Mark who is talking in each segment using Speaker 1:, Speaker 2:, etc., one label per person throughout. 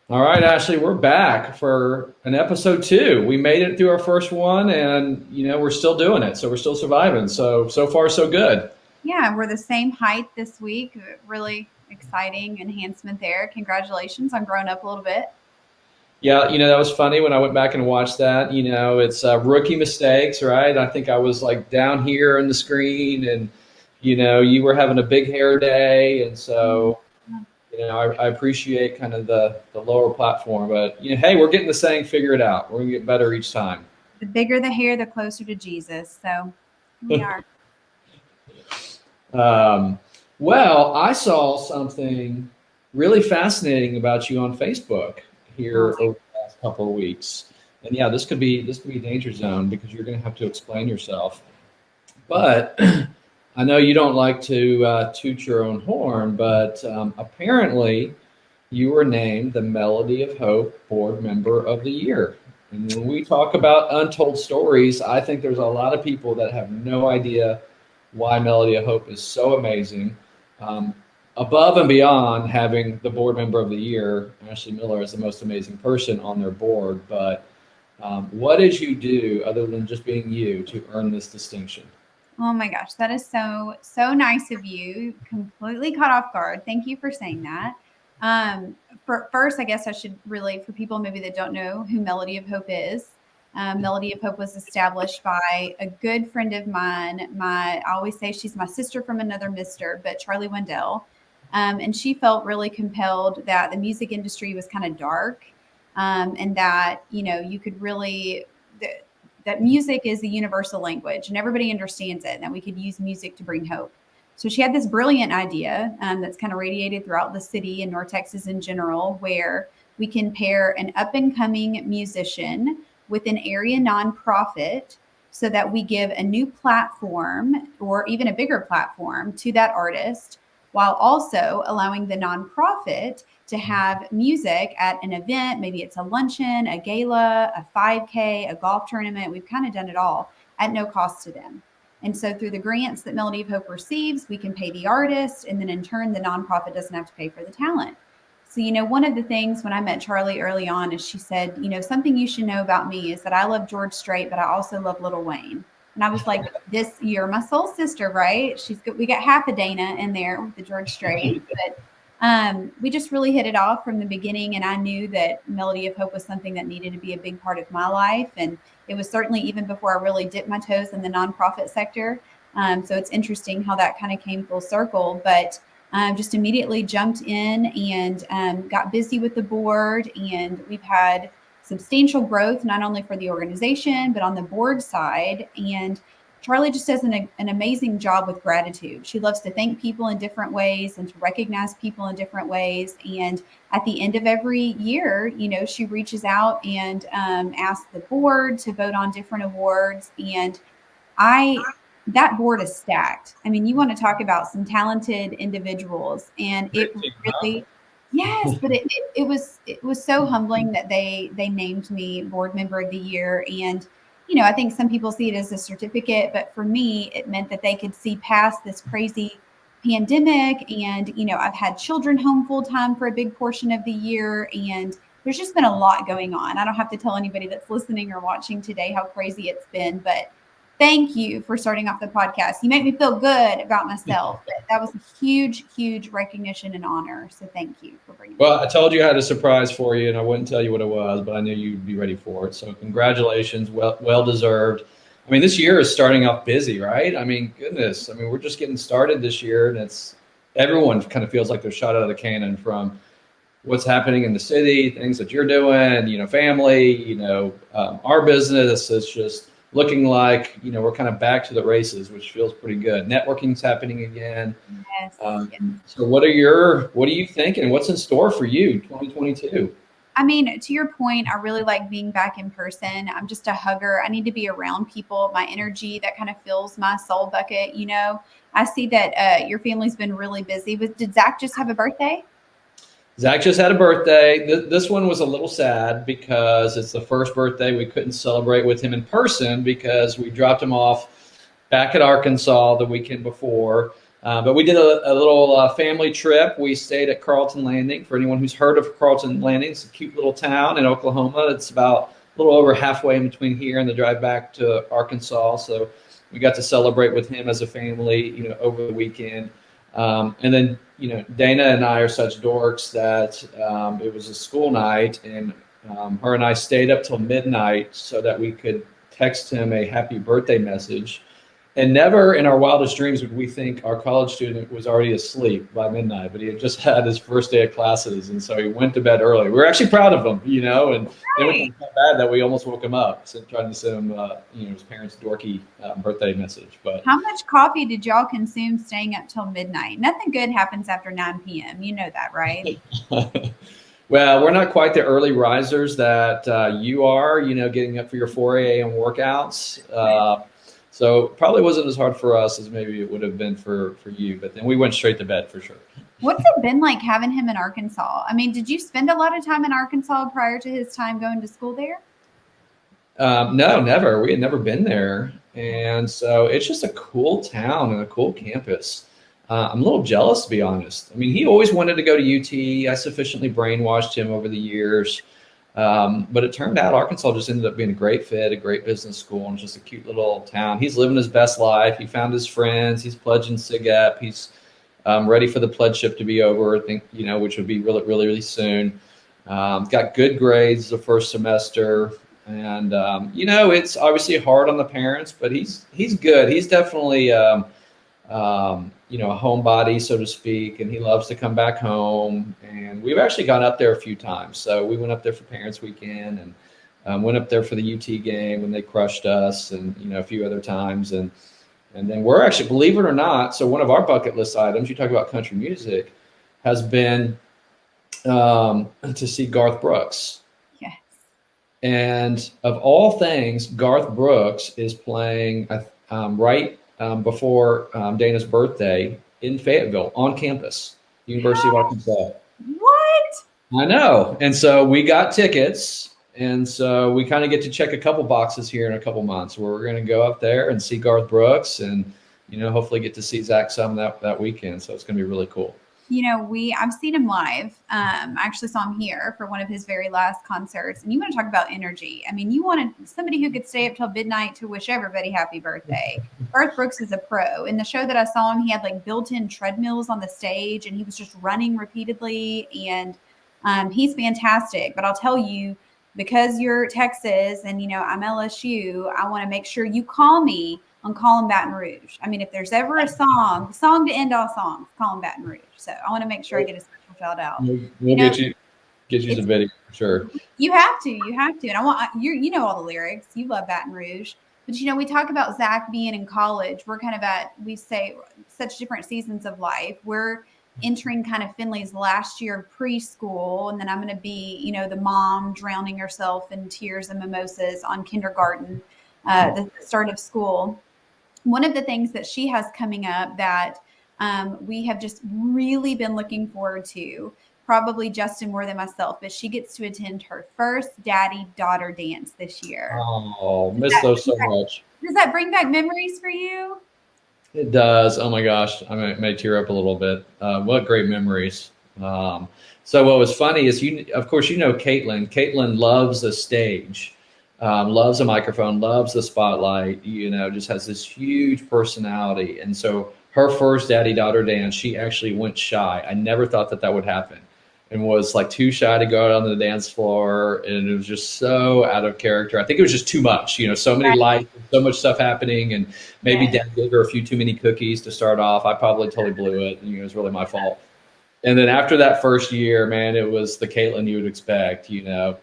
Speaker 1: All right, Ashley, we're back for an episode 2. We made it through our first one, and we're still doing it, so we're still surviving. So far, so good.
Speaker 2: Yeah, we're the same height this week. Really exciting enhancement there. Congratulations on growing up a little bit.
Speaker 1: Yeah, that was funny when I went back and watched that. It's rookie mistakes, right? I think I was like down here in the screen, and you were having a big hair day, and so I appreciate kind of the lower platform. But hey, we're getting the saying, figure it out. We're gonna get better each time.
Speaker 2: The bigger the hair, the closer to Jesus. So here we are.
Speaker 1: Um, well, I saw something really fascinating about you on Facebook here over the last couple of weeks. And yeah, this could be a danger zone because you're going to have to explain yourself. But I know you don't like to toot your own horn, but apparently you were named the Melody of Hope Board Member of the Year. And when we talk about untold stories, I think there's a lot of people that have no idea why Melody of Hope is so amazing. Um, Above and beyond having the board member of the year, Ashley Miller is the most amazing person on their board. But what did you do other than just being you to earn this distinction?
Speaker 2: Oh my gosh, that is so nice of you. Completely caught off guard. Thank you for saying that. For first, I guess I should really, for people maybe that don't know who Melody of Hope is. Melody of Hope was established by a good friend of mine. I always say she's my sister from another mister, but Charlie Wendell. And she felt really compelled that the music industry was kind of dark, and that you could really that music is the universal language and everybody understands it, and that we could use music to bring hope. So she had this brilliant idea that's kind of radiated throughout the city and North Texas in general, where we can pair an up and coming musician with an area nonprofit so that we give a new platform or even a bigger platform to that artist, while also allowing the nonprofit to have music at an event. Maybe it's a luncheon, a gala, a 5K, a golf tournament. We've kind of done it all at no cost to them. And so through the grants that Melody of Hope receives, we can pay the artist, and then in turn, the nonprofit doesn't have to pay for the talent. So, one of the things when I met Charlie early on is she said, something you should know about me is that I love George Strait, but I also love Lil Wayne. And I was like, you're my soul sister, right? We got half a Dana in there with the George Strait, but we just really hit it off from the beginning. And I knew that Melody of Hope was something that needed to be a big part of my life. And it was certainly even before I really dipped my toes in the nonprofit sector. So it's interesting how that kind of came full circle, but just immediately jumped in and got busy with the board. And we've had substantial growth, not only for the organization, but on the board side. And Charlie just does an amazing job with gratitude. She loves to thank people in different ways and to recognize people in different ways. And at the end of every year, she reaches out and asks the board to vote on different awards. And that board is stacked. I mean, you want to talk about some talented individuals, and it really, yes, but it was so humbling that they named me board member of the year. And I think some people see it as a certificate, but for me, it meant that they could see past this crazy pandemic. And, I've had children home full time for a big portion of the year. And there's just been a lot going on. I don't have to tell anybody that's listening or watching today how crazy it's been, but thank you for starting off the podcast. You make me feel good about myself. That was a huge, huge recognition and honor. So thank you for bringing it.
Speaker 1: Well, I told you I had a surprise for you, and I wouldn't tell you what it was, but I knew you'd be ready for it. So congratulations, well deserved. I mean, this year is starting off busy, right? I mean, goodness. I mean, we're just getting started this year, and everyone kind of feels like they're shot out of the cannon from what's happening in the city, things that you're doing, family, our business is just looking like, we're kind of back to the races, which feels pretty good. Networking's happening again.
Speaker 2: Yes.
Speaker 1: So what are you thinking? What's in store for you, 2022?
Speaker 2: I mean, to your point, I really like being back in person. I'm just a hugger. I need to be around people. My energy, that kind of fills my soul bucket. I see that your family's been really busy. Did Zach just have a birthday?
Speaker 1: Zach just had a birthday. This one was a little sad because it's the first birthday we couldn't celebrate with him in person because we dropped him off back at Arkansas the weekend before. But we did a little family trip. We stayed at Carlton Landing. For anyone who's heard of Carlton Landing, it's a cute little town in Oklahoma. It's about a little over halfway in between here and the drive back to Arkansas. So we got to celebrate with him as a family, over the weekend. And then, Dana and I are such dorks that it was a school night, and her and I stayed up till midnight so that we could text him a happy birthday message. And never in our wildest dreams would we think our college student was already asleep by midnight, but he had just had his first day of classes. And so he went to bed early. We were actually proud of him, and it was so bad that we almost woke him up, trying to send him, his parents' dorky birthday message. But
Speaker 2: how much coffee did y'all consume staying up till midnight? Nothing good happens after 9 p.m. You know that, right?
Speaker 1: Well, we're not quite the early risers that you are, getting up for your 4 a.m. workouts. So probably wasn't as hard for us as maybe it would have been for you. But then we went straight to bed for sure.
Speaker 2: What's it been like having him in Arkansas? I mean, did you spend a lot of time in Arkansas prior to his time going to school there?
Speaker 1: No, never. We had never been there. And so it's just a cool town and a cool campus. I'm a little jealous, to be honest. I mean, he always wanted to go to UT. I sufficiently brainwashed him over the years. But it turned out Arkansas just ended up being a great fit, a great business school, and just a cute little town. He's living his best life. He found his friends. He's pledging SIGEP. He's ready for the pledgeship to be over, I think, which would be really, really, really soon. Got good grades the first semester. And, it's obviously hard on the parents, but he's good. He's definitely, a homebody, so to speak, and he loves to come back home. And we've actually gone up there a few times. So we went up there for Parents Weekend and went up there for the UT game when they crushed us, and a few other times. And then we're actually, believe it or not, so one of our bucket list items, you talk about country music, has been to see Garth Brooks.
Speaker 2: Yes.
Speaker 1: And of all things, Garth Brooks is playing right before Dana's birthday in Fayetteville on campus, University of Arkansas.
Speaker 2: What?
Speaker 1: I know. And so we got tickets. And so we kind of get to check a couple boxes here in a couple months where we're going to go up there and see Garth Brooks and, hopefully get to see Zach some that weekend. So it's going to be really cool.
Speaker 2: I've seen him live. I actually saw him here for one of his very last concerts. And you want to talk about energy. I mean, you wanted somebody who could stay up till midnight to wish everybody happy birthday. Garth Brooks is a pro. In the show that I saw him, he had like built-in treadmills on the stage and he was just running repeatedly. And he's fantastic. But I'll tell you, because you're Texas and, I'm LSU, I want to make sure you call me on Call 'em Baton Rouge. I mean, if there's ever a song to end all songs, Call 'em Baton Rouge. So I want to make sure I get a special shout out.
Speaker 1: We'll get you some video for sure.
Speaker 2: You have to. And I want you know all the lyrics. You love Baton Rouge. But we talk about Zach being in college. We're kind of we say such different seasons of life. We're entering kind of Finley's last year of preschool, and then I'm going to be, the mom drowning herself in tears and mimosas on kindergarten, the start of school. One of the things that she has coming up that we have just really been looking forward to, probably Justin more than myself, but she gets to attend her first daddy-daughter dance this year.
Speaker 1: Oh, miss those so much.
Speaker 2: Does that bring back memories for you?
Speaker 1: It does. Oh my gosh, I may tear up a little bit. What great memories. So what was funny is of course, Caitlin. Caitlin loves the stage, loves a microphone, loves the spotlight, just has this huge personality. And so her first daddy-daughter dance, she actually went shy. I never thought that would happen, and was like too shy to go out on the dance floor. And it was just so out of character. I think it was just too much, so many lights, so much stuff happening. And maybe Dad gave her a few too many cookies to start off. I probably totally blew it. And it was really my fault. And then after that first year, man, it was the Caitlin you would expect,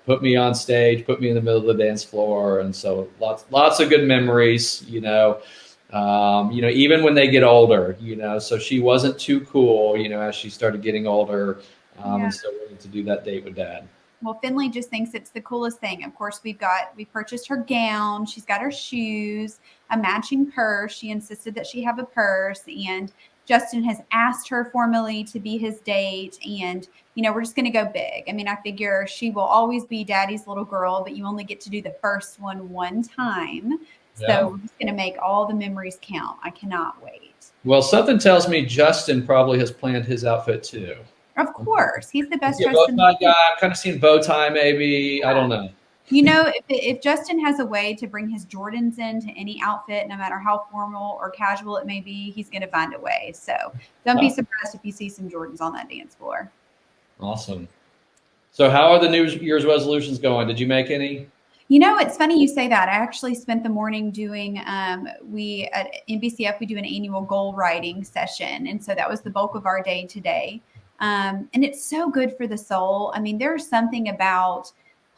Speaker 1: put me on stage, put me in the middle of the dance floor. And so lots of good memories, even when they get older, so she wasn't too cool, as she started getting older. And still willing to do that date with Dad.
Speaker 2: Well, Finley just thinks it's the coolest thing. Of course, we purchased her gown. She's got her shoes, a matching purse. She insisted that she have a purse, and Justin has asked her formally to be his date. And, we're just going to go big. I mean, I figure she will always be Daddy's little girl, but you only get to do the first one time. So we're just going to make all the memories count. I cannot wait.
Speaker 1: Well, something tells me Justin probably has planned his outfit too.
Speaker 2: Of course, he's the best
Speaker 1: Is he a
Speaker 2: dressed
Speaker 1: bow
Speaker 2: in the
Speaker 1: tie
Speaker 2: team.
Speaker 1: guy? I'm kind of seeing bow tie, maybe. I don't know.
Speaker 2: You know, if Justin has a way to bring his Jordans into any outfit, no matter how formal or casual it may be, he's going to find a way. So don't be surprised if you see some Jordans on that dance floor.
Speaker 1: Awesome. So how are the New Year's resolutions going? Did you make any?
Speaker 2: You know, it's funny you say that. I actually spent the morning doing, we at NBCF, we do an annual goal writing session. And so that was the bulk of our day today. And it's so good for the soul. I mean, there's something about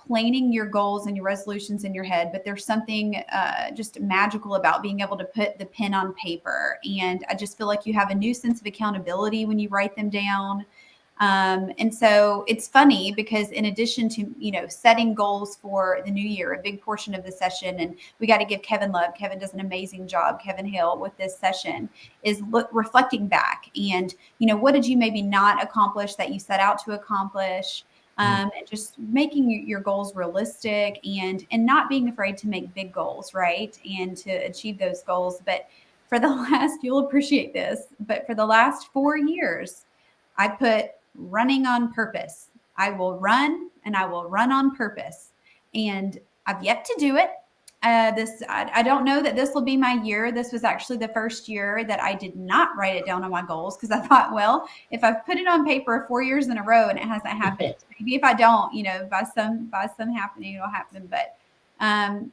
Speaker 2: planning your goals and your resolutions in your head, but there's something just magical about being able to put the pen on paper. And I just feel like you have a new sense of accountability when you write them down. And so it's funny because in addition to, you know, setting goals for the new year, a big portion of the session, and we got to give Kevin love. Kevin does an amazing job, Kevin Hill, with this session, is reflecting back and, you know, what did you maybe not accomplish that you set out to accomplish? And just making your goals realistic and not being afraid to make big goals, right? And to achieve those goals. But for the last, you'll appreciate this, but for the last 4 years, I put running on purpose. I will run and I will run on purpose. And I've yet to do it. I don't know that this will be my year. This was actually the first year that I did not write it down on my goals because I thought, well, if I've put it on paper 4 years in a row and it hasn't happened, maybe if I don't, you know, by some happening, it'll happen. But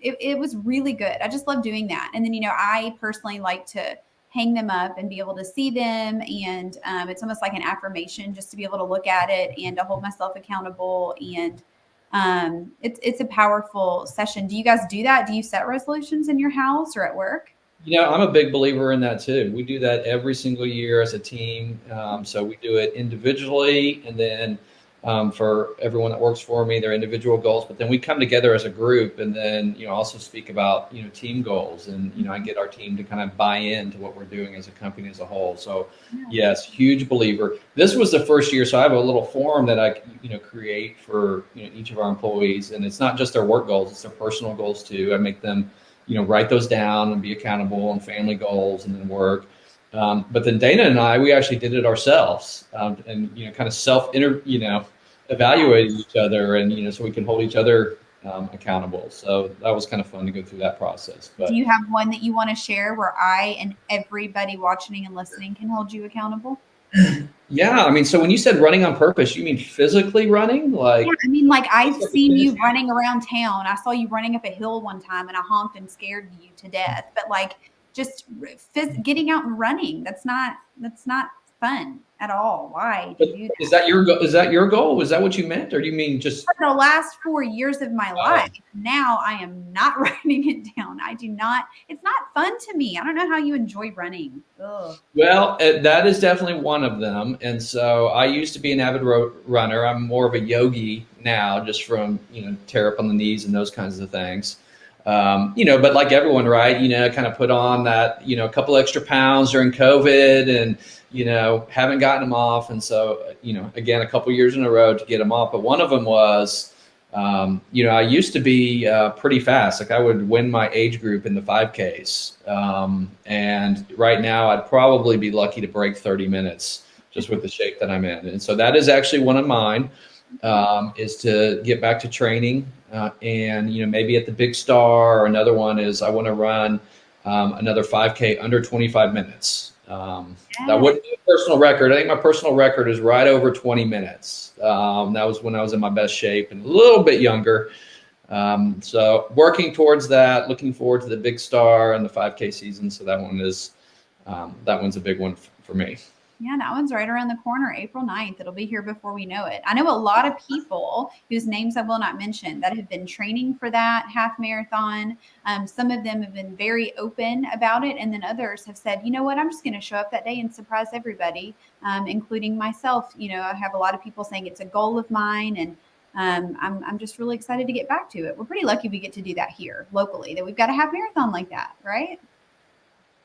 Speaker 2: it was really good. I just love doing that. And then, you know, I personally like to hang them up and be able to see them. And it's almost like an affirmation just to be able to look at it and to hold myself accountable. And it's a powerful session. Do you guys do that? Do you set resolutions in your house or at work?
Speaker 1: You know, I'm a big believer in that too. We do that every single year as a team. So we do it individually, and then for everyone that works for me, their individual goals. But then we come together as a group, and then also speak about team goals, and I get our team to kind of buy into what we're doing as a company as a whole. So yes, huge believer. This was the first year, so I have a little form that I create for each of our employees, and it's not just their work goals; it's their personal goals too. I make them write those down and be accountable, and family goals, and then work. But then Dana and I, we actually did it ourselves, and kind of evaluating each other, and so we can hold each other accountable. So that was kind of fun to go through that process. But
Speaker 2: do you have one that you want to share where I and everybody watching and listening can hold you accountable?
Speaker 1: Yeah, I mean, so when you said running on purpose, you mean physically running? Like,
Speaker 2: yeah, I mean, like I've seen you running around town. I saw you running up a hill one time and I honked and scared you to death. But like just getting out and running, that's not fun at all. Why do you do that?
Speaker 1: Is that your goal? Is that your goal? Is that what you meant? Or do you mean just
Speaker 2: for the last 4 years of my life? Now I am not writing it down. I do not. It's not fun to me. I don't know how you enjoy running. Ugh.
Speaker 1: Well, that is definitely one of them. And so I used to be an avid runner. I'm more of a yogi now, just from tear up on the knees and those kinds of things. But like everyone, right? Kind of put on that a couple extra pounds during COVID, and haven't gotten them off. And so again, a couple years in a row to get them off. But one of them was I used to be pretty fast. Like I would win my age group in the 5Ks. And right now I'd probably be lucky to break 30 minutes just with the shape that I'm in. And so that is actually one of mine, is to get back to training. And maybe at the Big Star, or another one is I want to run another 5K under 25 minutes. That wouldn't be a personal record. I think my personal record is right over 20 minutes. That was when I was in my best shape and a little bit younger. So working towards that, looking forward to the Big Star and the 5K season. So that one's a big one for me.
Speaker 2: Yeah, that one's right around the corner, April 9th. It'll be here before we know it. I know a lot of people whose names I will not mention that have been training for that half marathon. Some of them have been very open about it. And then others have said, you know what, I'm just going to show up that day and surprise everybody, including myself. I have a lot of people saying it's a goal of mine. And I'm just really excited to get back to it. We're pretty lucky we get to do that here locally, that we've got a half marathon like that, right?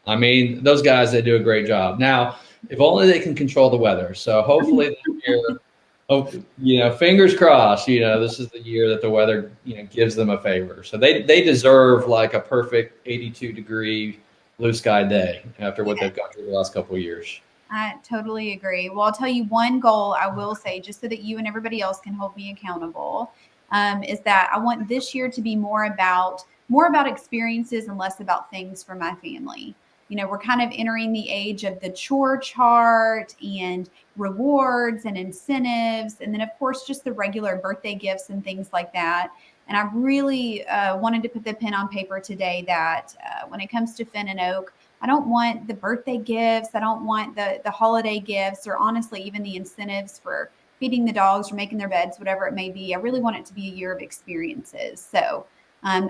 Speaker 1: I mean, those guys, they do a great job. Now, if only they can control the weather. So hopefully this year, fingers crossed, this is the year that the weather, gives them a favor. So they deserve like a perfect 82-degree blue sky day after what they've gone through the last couple of years.
Speaker 2: I totally agree. Well, I'll tell you one goal I will say, just so that you and everybody else can hold me accountable, is that I want this year to be more about experiences and less about things for my family. You know, we're kind of entering the age of the chore chart and rewards and incentives, and then of course just the regular birthday gifts and things like that. And I really wanted to put the pen on paper today that when it comes to Finn and Oak, I don't want the birthday gifts. I don't want the holiday gifts, or honestly, even the incentives for feeding the dogs or making their beds, whatever it may be. I really want it to be a year of experiences. So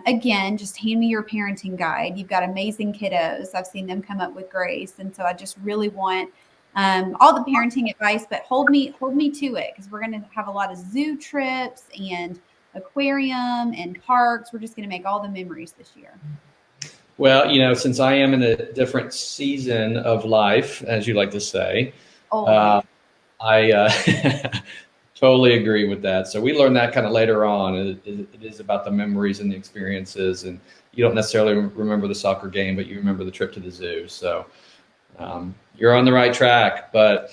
Speaker 2: again, just hand me your parenting guide. You've got amazing kiddos. I've seen them come up with grace. And so I just really want all the parenting advice, but hold me to it, because we're going to have a lot of zoo trips and aquarium and parks. We're just going to make all the memories this year.
Speaker 1: Well, you know, since I am in a different season of life, as you like to say, I totally agree with that. So we learned that kind of later on. It is about the memories and the experiences, and you don't necessarily remember the soccer game, but you remember the trip to the zoo. So you're on the right track. But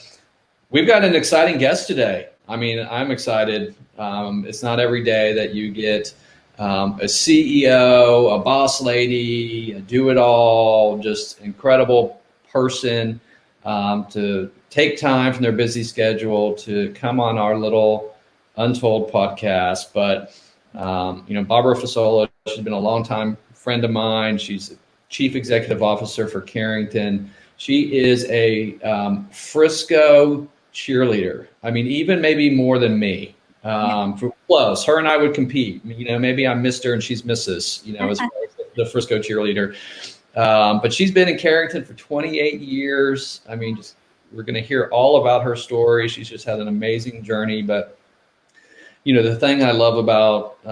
Speaker 1: we've got an exciting guest today. I mean, I'm excited. It's not every day that you get a CEO, a boss lady, a do-it-all, just incredible person to take time from their busy schedule to come on our little Untold podcast. But, you know, Barbara Fasola, she's been a longtime friend of mine. She's Chief Executive Officer for Carrington. She is a Frisco cheerleader. I mean, even maybe more than me. For close, her and I would compete. You know, maybe I'm Mr. and she's Mrs. You know, as far as the Frisco cheerleader. But she's been in Carrington for 28 years. I mean, we're going to hear all about her story. She's just had an amazing journey. But you know, the thing I love about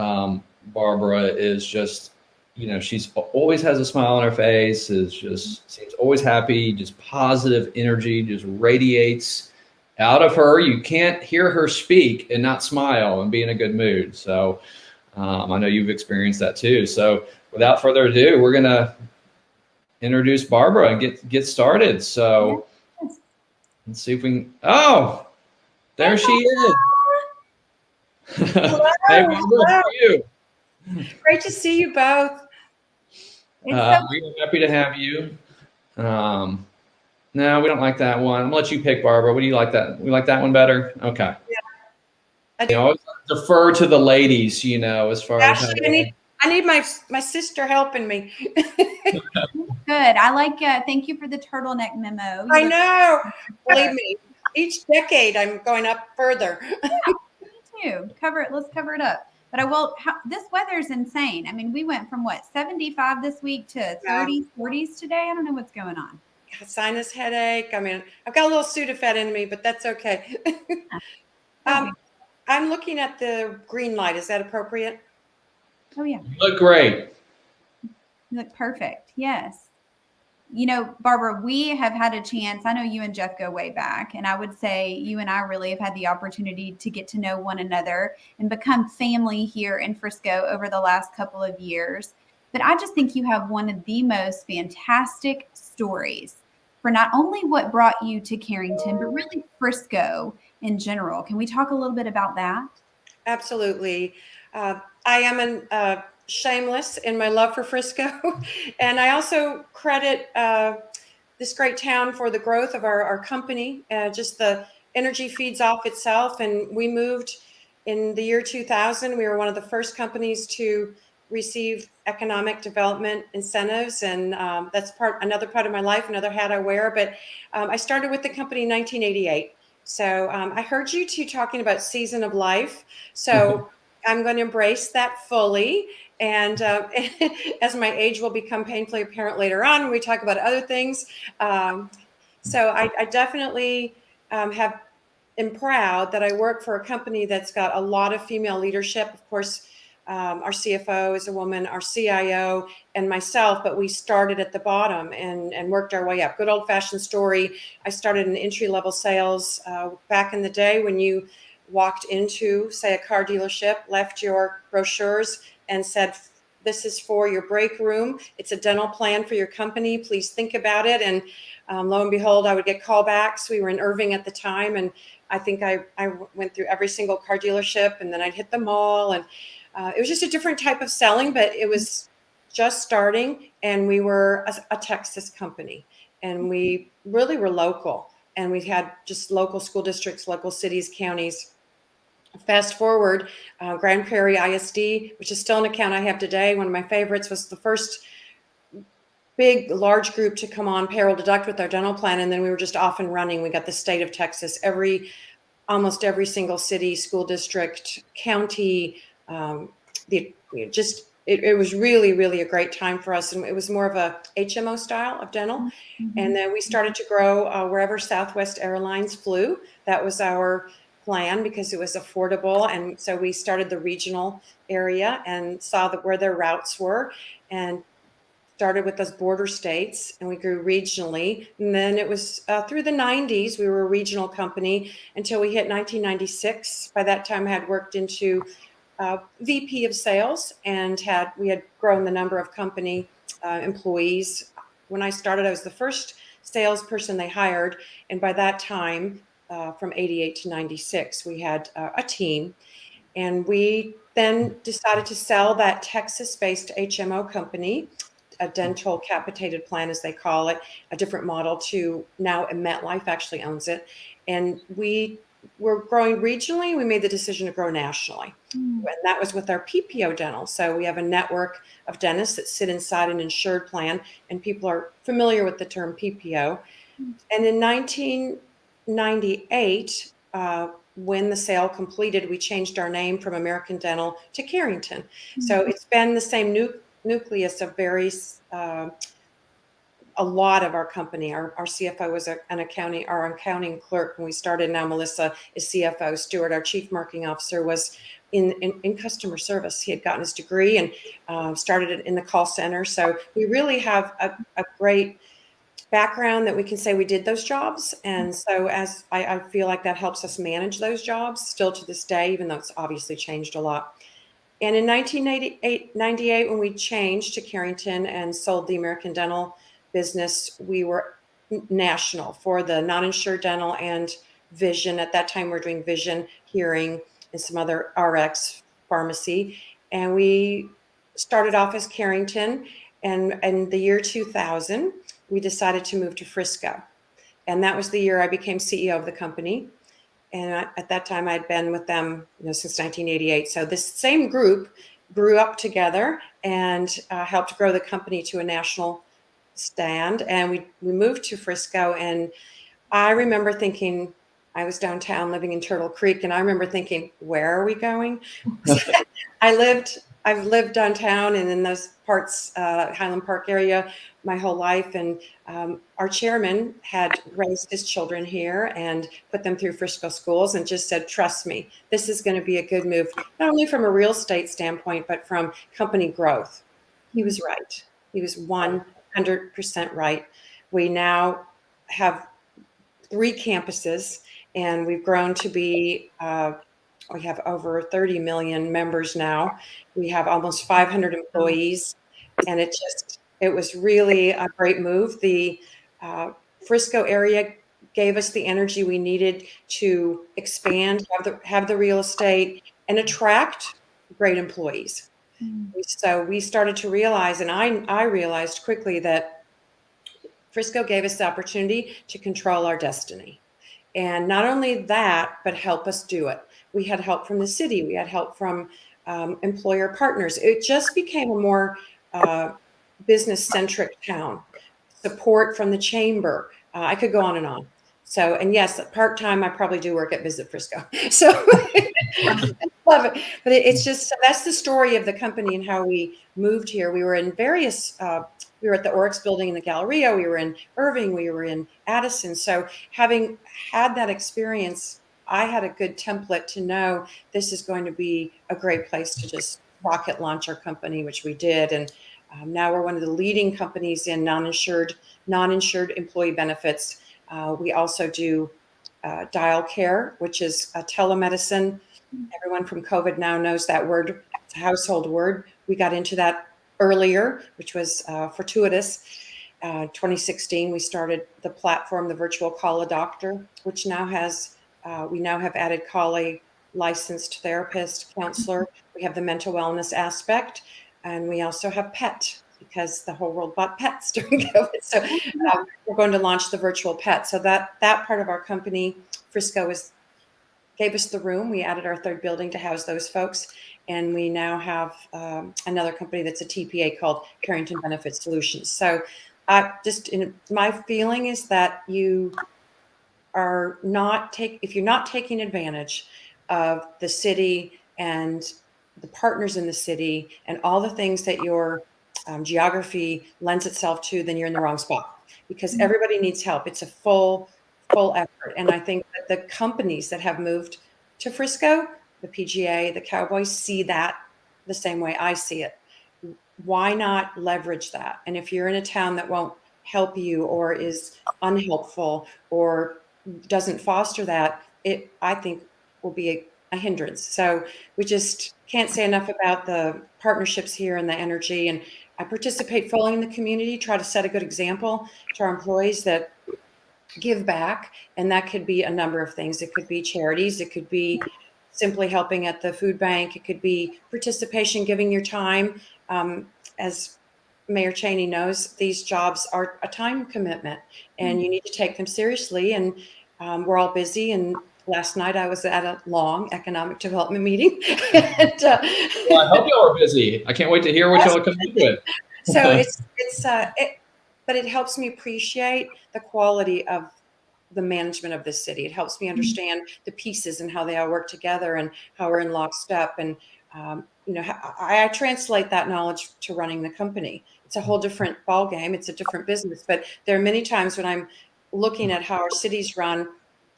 Speaker 1: Barbara is just, you know, she's always has a smile on her face. Seems always happy. Just positive energy. Just radiates out of her. You can't hear her speak and not smile and be in a good mood. So I know you've experienced that too. So without further ado, we're going to introduce Barbara and get started. So let's see if we can. Oh, there she is.
Speaker 3: Hello.
Speaker 1: Hey, Barbara, how are you?
Speaker 3: Great to see you both.
Speaker 1: We're happy to have you. No, we don't like that one. I'm gonna let you pick, Barbara. What do you like that? We like that one better? Okay.
Speaker 3: Yeah.
Speaker 1: You always defer to the ladies, you know, as far as
Speaker 3: I need my sister helping me.
Speaker 2: Good. I like thank you for the turtleneck memo.
Speaker 3: I know. Believe me, each decade I'm going up further.
Speaker 2: Me too. Let's cover it up. But I will, this weather's insane. I mean, we went from 75 this week to 30s, 40s today. I don't know what's going on.
Speaker 3: Sinus headache. I mean, I've got a little Sudafed in me, but that's okay. I'm looking at the green light. Is that appropriate?
Speaker 2: Oh, yeah.
Speaker 1: You look great.
Speaker 2: You look perfect. Yes. You know, Barbara, we have had a chance. I know you and Jeff go way back, and I would say you and I really have had the opportunity to get to know one another and become family here in Frisco over the last couple of years. But I just think you have one of the most fantastic stories for not only what brought you to Carrington, but really Frisco in general. Can we talk a little bit about that?
Speaker 3: Absolutely. I am shameless in my love for Frisco. And I also credit this great town for the growth of our company. Just the energy feeds off itself. And we moved in the year 2000. We were one of the first companies to receive economic development incentives. And that's another part of my life, another hat I wear. But I started with the company in 1988. So I heard you two talking about season of life. So I'm going to embrace that fully. And as my age will become painfully apparent later on, when we talk about other things. So I definitely am proud that I work for a company that's got a lot of female leadership. Of course, our CFO is a woman, our CIO, and myself, but we started at the bottom and worked our way up. Good old-fashioned story. I started in entry-level sales back in the day when you walked into, say, a car dealership, left your brochures and said, This is for your break room. It's a dental plan for your company. Please think about it. And lo and behold, I would get callbacks. We were in Irving at the time, and I think I went through every single car dealership, and then I'd hit the mall. And it was just a different type of selling, but it was just starting, and we were a Texas company, and we really were local, and we had just local school districts, local cities, counties. Fast forward, Grand Prairie ISD, which is still an account I have today. One of my favorites, was the first big, large group to come on payroll deduct with our dental plan. And then we were just off and running. We got the state of Texas, almost every single city, school district, county. It was really, really a great time for us. And it was more of a HMO style of dental.
Speaker 2: Mm-hmm.
Speaker 3: And then we started to grow wherever Southwest Airlines flew. That was our plan because it was affordable. And so we started the regional area and saw where their routes were, and started with those border states, and we grew regionally. And then it was through the 90s, we were a regional company until we hit 1996. By that time, I had worked into VP of sales, and we had grown the number of company employees. When I started, I was the first salesperson they hired. And by that time, from 88 to 96, we had a team. And we then decided to sell that Texas-based HMO company, a dental capitated plan, as they call it, a different model, to now MetLife actually owns it. And we were growing regionally. We made the decision to grow nationally. And that was with our PPO dental. So we have a network of dentists that sit inside an insured plan, and people are familiar with the term PPO. And in 1998, when the sale completed, we changed our name from American Dental to Carrington. So it's been the same nucleus of a lot of our company. Our CFO was our accounting clerk when we started. Now Melissa is CFO. Stuart, our chief marketing officer, was in customer service. He had gotten his degree and started it in the call center. So we really have a great background that we can say we did those jobs. And so as I feel like that helps us manage those jobs still to this day, even though it's obviously changed a lot. And in 1998, when we changed to Carrington and sold the American Dental business, we were national for the non-insured dental and vision. At that time, we were doing vision, hearing, and some other RX pharmacy. And we started off as Carrington. And in the year 2000, we decided to move to Frisco. And that was the year I became CEO of the company. And at that time, I'd been with them since 1988. So this same group grew up together and helped grow the company to a national stand. And we moved to Frisco. And I remember thinking, I was downtown living in Turtle Creek, and I remember thinking, where are we going? I've lived downtown and in those parts, Highland Park area, my whole life. And our chairman had raised his children here and put them through Frisco schools, and just said, trust me, this is going to be a good move, not only from a real estate standpoint, but from company growth. He was right. He was 100% right. We now have 3 campuses, and we've grown to be we have over 30 million members now. We have almost 500 employees, and it was really a great move. The Frisco area gave us the energy we needed to expand, have the real estate, and attract great employees. So we started to realize, and I realized quickly, that Frisco gave us the opportunity to control our destiny. And not only that, but help us do it. We had help from the city. We had help from employer partners. It just became a more business-centric town. Support from the chamber. I could go on and on. So, and yes, part-time, I probably do work at Visit Frisco. So I love it. But it's just, that's the story of the company and how we moved here. We were in various, we were at the Oryx building in the Galleria. We were in Irving. We were in Addison. So having had that experience, I had a good template to know this is going to be a great place to just rocket launch our company, which we did. And now we're one of the leading companies in non-insured employee benefits. We also do dial care, which is a telemedicine. Everyone from COVID now knows that word. It's a household word. We got into that earlier, which was fortuitous. 2016, we started the platform, the virtual Call a Doctor, which now has, we now have added Call a licensed therapist, counselor. We have the mental wellness aspect, and we also have pet, because the whole world bought pets during COVID. So we're going to launch the virtual pet. So that part of our company, Frisco, gave us the room. We added our third building to house those folks. And we now have another company that's a TPA called Carrington Benefit Solutions. So my feeling is that you are if you're not taking advantage of the city and the partners in the city and all the things that your geography lends itself to, then you're in the wrong spot, because everybody needs help. It's a full effort. And I think that the companies that have moved to Frisco, the PGA, the Cowboys, see that the same way I see it. Why not leverage that? And if you're in a town that won't help you or is unhelpful or doesn't foster that, it, I think, will be a hindrance. So we just can't say enough about the partnerships here and the energy. And I participate fully in the community, try to set a good example to our employees that give back. And that could be a number of things. It could be charities. It could be simply helping at the food bank. It could be participation, giving your time. As Mayor Cheney knows, these jobs are a time commitment and you need to take them seriously. And we're all busy. And last night I was at a long economic development meeting. And,
Speaker 1: Well, I hope y'all are busy. I can't wait to hear what y'all come up with.
Speaker 3: So but it helps me appreciate the quality of the management of this city. It helps me understand the pieces and how they all work together and how we're in lockstep. And I translate that knowledge to running the company. It's a whole different ballgame. It's a different business. But there are many times when I'm looking at how our cities run,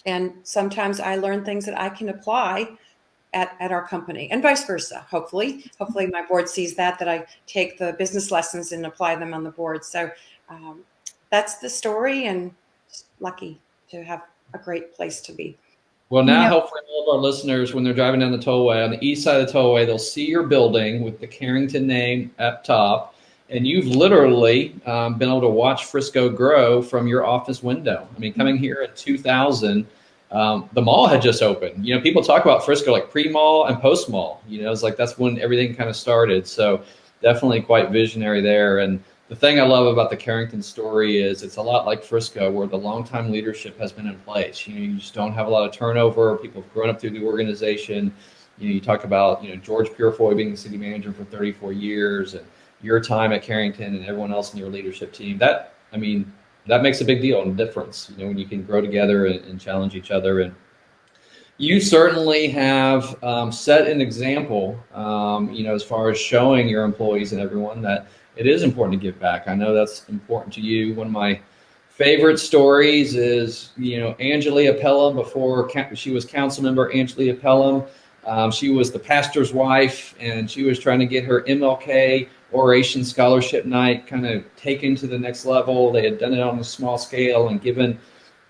Speaker 3: and sometimes I learn things that I can apply at our company, and vice versa. Hopefully my board sees that I take the business lessons and apply them on the board. So that's the story, and lucky to have a great place to be.
Speaker 1: Well, now hopefully all of our listeners, when they're driving down the tollway, on the east side of the tollway, they'll see your building with the Carrington name up top. And you've literally been able to watch Frisco grow from your office window. I mean, coming here in 2000, the mall had just opened. People talk about Frisco like pre-mall and post-mall. It's like that's when everything kind of started. So definitely quite visionary there. And the thing I love about the Carrington story is it's a lot like Frisco, where the longtime leadership has been in place. You just don't have a lot of turnover. People have grown up through the organization. You talk about George Purefoy being the city manager for 34 years, and your time at Carrington and everyone else in your leadership team. That makes a big deal and difference. When you can grow together and challenge each other. And you certainly have set an example, as far as showing your employees and everyone that it is important to give back. I know that's important to you. One of my favorite stories is, Angelia Pelham, before she was council member, Angelia Pelham. She was the pastor's wife, and she was trying to get her MLK oration scholarship night kind of taken to the next level. They had done it on a small scale and given,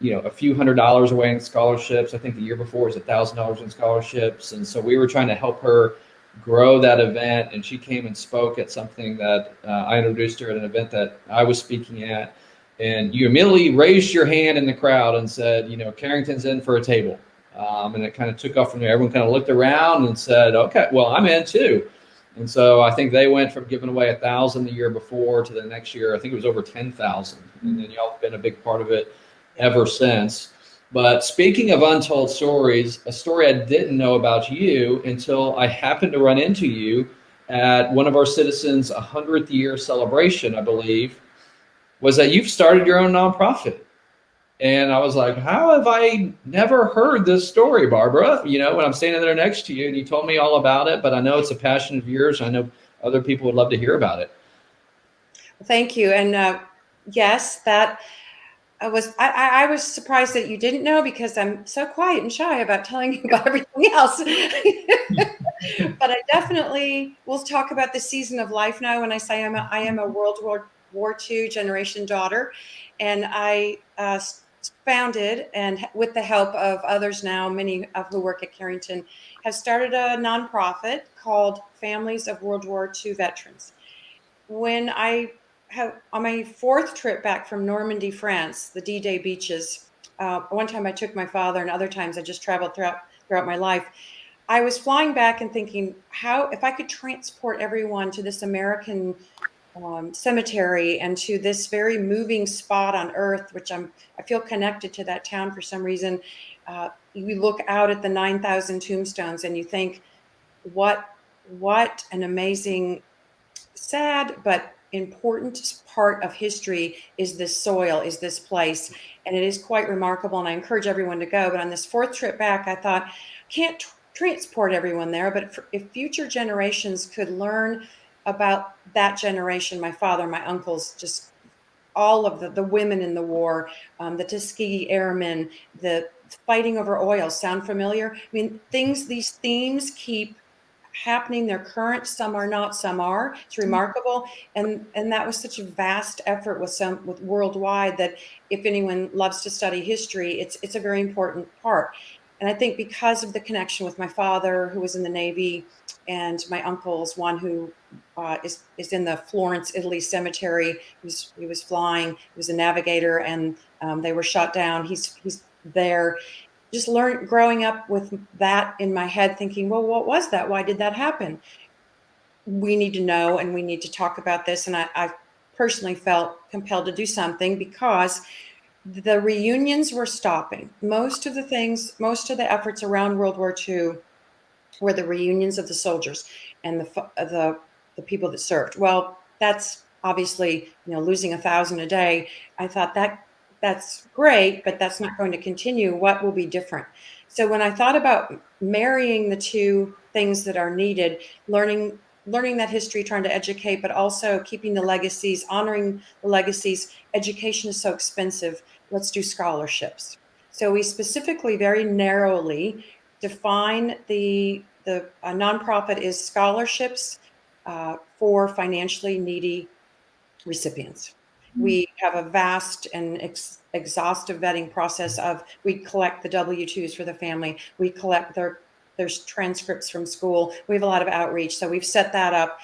Speaker 1: a few $100s away in scholarships. I think the year before was $1,000 in scholarships. And so we were trying to help her grow that event. And she came and spoke at something that I introduced her at an event that I was speaking at. And you immediately raised your hand in the crowd and said, Carrington's in for a table. And it kind of took off from there. Everyone kind of looked around and said, okay, well, I'm in too. And so I think they went from giving away 1,000 the year before to the next year, I think it was over 10,000. And then y'all have been a big part of it ever since. But speaking of untold stories, a story I didn't know about you until I happened to run into you at one of our citizens' 100th year celebration, I believe, was that you've started your own nonprofit. And I was like, how have I never heard this story, Barbara? When I'm standing there next to you, and you told me all about it, but I know it's a passion of yours. I know other people would love to hear about it.
Speaker 3: Thank you. And yes, that I was surprised that you didn't know, because I'm so quiet and shy about telling you about everything else. But I definitely will talk about the season of life now when I say I am a World War II generation daughter. And I founded, and with the help of others now, many of who work at Carrington, have started a nonprofit called Families of World War II Veterans. when I have on my fourth trip back from Normandy, France, the D-Day beaches. One time I took my father, and other times I just traveled throughout my life. I was flying back and thinking, how if I could transport everyone to this American cemetery and to this very moving spot on Earth, which I feel connected to that town for some reason. You look out at the 9,000 tombstones and you think, what an amazing, sad but important part of history is this soil, is this place, and it is quite remarkable. And I encourage everyone to go. But on this fourth trip back, I thought, can't transport everyone there, but if future generations could learn about that generation, my father, my uncles, just all of the women in the war, the Tuskegee Airmen, the fighting over oil, sound familiar? I mean, these themes keep happening. They're current, some are not, some are. It's remarkable. And that was such a vast effort with worldwide, that if anyone loves to study history, it's a very important part. And I think because of the connection with my father, who was in the Navy, and my uncle's one who is in the Florence, Italy cemetery. He was flying. He was a navigator, and they were shot down. He's there. Just growing up with that in my head, thinking, well, what was that? Why did that happen? We need to know, and we need to talk about this. And I personally felt compelled to do something, because the reunions were stopping. Most of the efforts around World War II were the reunions of the soldiers and the people that served. Well, that's obviously, losing 1,000 a day. I thought that's great, but that's not going to continue. What will be different? So when I thought about marrying the two things that are needed, learning that history, trying to educate, but also keeping the legacies, honoring the legacies. Education is so expensive. Let's do scholarships. So we specifically, very narrowly, define a nonprofit is scholarships for financially needy recipients. We have a vast and exhaustive vetting process we collect the W-2s for the family. We collect there's transcripts from school. We have a lot of outreach. So we've set that up.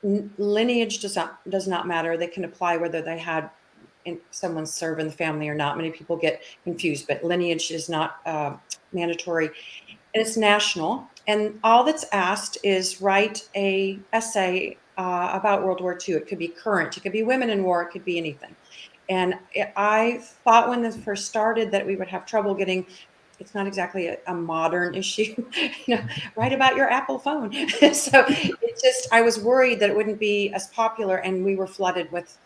Speaker 3: Lineage does not matter. They can apply whether they had someone serve in the family or not. Many people get confused, but lineage is not mandatory. And it's national. And all that's asked is write a essay about World War II. It could be current, it could be women in war, it could be anything. And I thought when this first started that we would have trouble getting, it's not exactly a modern issue, write about your Apple phone. So I was worried that it wouldn't be as popular, and we were flooded with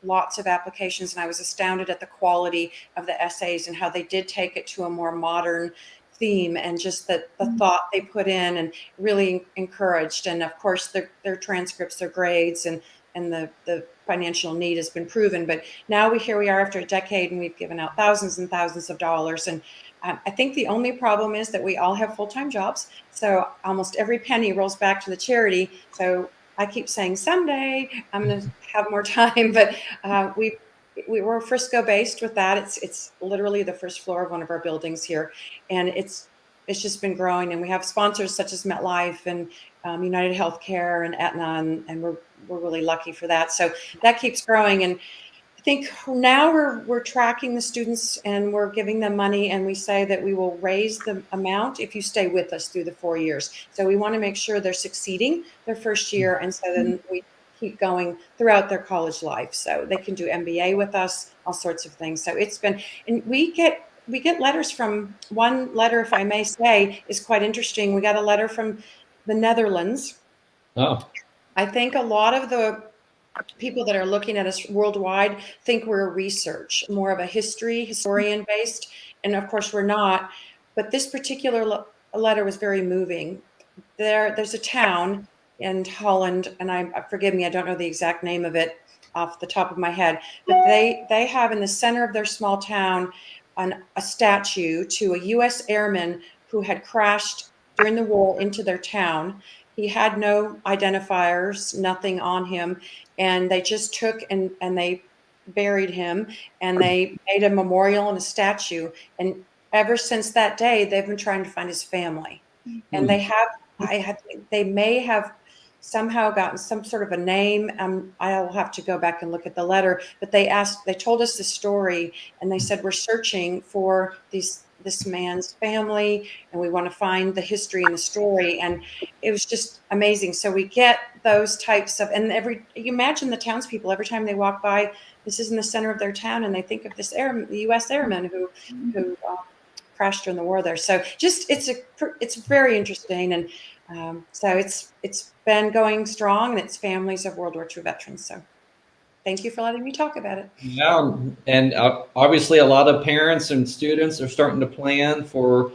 Speaker 3: lots of applications. And I was astounded at the quality of the essays and how they did take it to a more modern theme, and just the thought they put in, and really encouraged. And of course their transcripts, their grades, and the financial need has been proven. But now here we are after a decade, and we've given out thousands and thousands of dollars. And I think the only problem is that we all have full-time jobs, so almost every penny rolls back to the charity. So I keep saying someday I'm going to have more time, but we were Frisco based with that. It's literally the first floor of one of our buildings here, and it's just been growing. And we have sponsors such as MetLife and United Healthcare and Aetna, and we're really lucky for that. So that keeps growing. And I think now we're tracking the students, and we're giving them money, and we say that we will raise the amount if you stay with us through the 4 years. So we want to make sure they're succeeding their first year, and so then we keep going throughout their college life. So they can do MBA with us, all sorts of things. So it's been, and we get letters from, one letter, if I may say, is quite interesting. We got a letter from the Netherlands.
Speaker 1: Oh.
Speaker 3: I think a lot of the people that are looking at us worldwide think we're more of a historian based. And of course we're not. But this particular letter was very moving. There's a town in Holland, and forgive me, I don't know the exact name of it off the top of my head, but they have in the center of their small town a statue to a U.S. airman who had crashed during the war into their town. He had no identifiers, nothing on him, and they just took and they buried him, and they made a memorial and a statue. And ever since that day, they've been trying to find his family. And they may have somehow gotten some sort of a name. I'll have to go back and look at the letter, but they told us the story, and they said, we're searching for this man's family, and we want to find the history and the story. And it was just amazing. So we get those types of, and you imagine the townspeople, every time they walk by, this is in the center of their town, and they think of the U.S. airmen who crashed during the war there. So just, it's very interesting. And so it's been going strong, and it's families of World War II veterans. So thank you for letting me talk about it.
Speaker 1: Yeah, and obviously a lot of parents and students are starting to plan for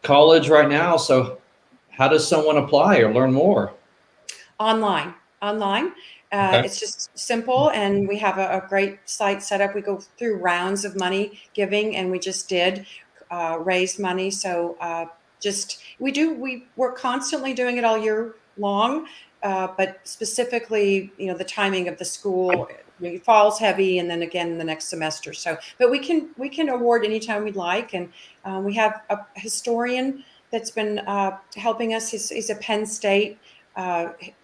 Speaker 1: college right now. So how does someone apply or learn more?
Speaker 3: Online.
Speaker 1: Okay.
Speaker 3: It's just simple, and we have a great site set up. We go through rounds of money giving, and we just did raise money. So we're constantly doing it all year long, but specifically, the timing of the school, fall's heavy, and then again the next semester. So, but we can award anytime we'd like, and we have a historian that's been helping us. He's a Penn State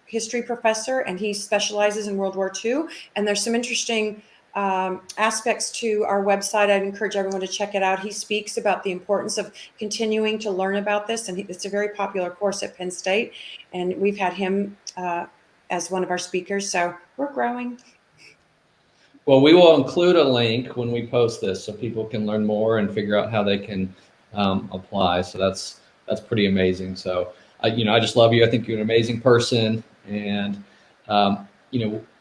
Speaker 3: history professor, and he specializes in World War II. And there's some interesting aspects to our website. I'd encourage everyone to check it out. He speaks about the importance of continuing to learn about this, and it's a very popular course at Penn State, and we've had him as one of our speakers. So we're growing.
Speaker 1: Well, we will include a link when we post this so people can learn more and figure out how they can apply. So that's pretty amazing. So, I just love you. I think you're an amazing person. And,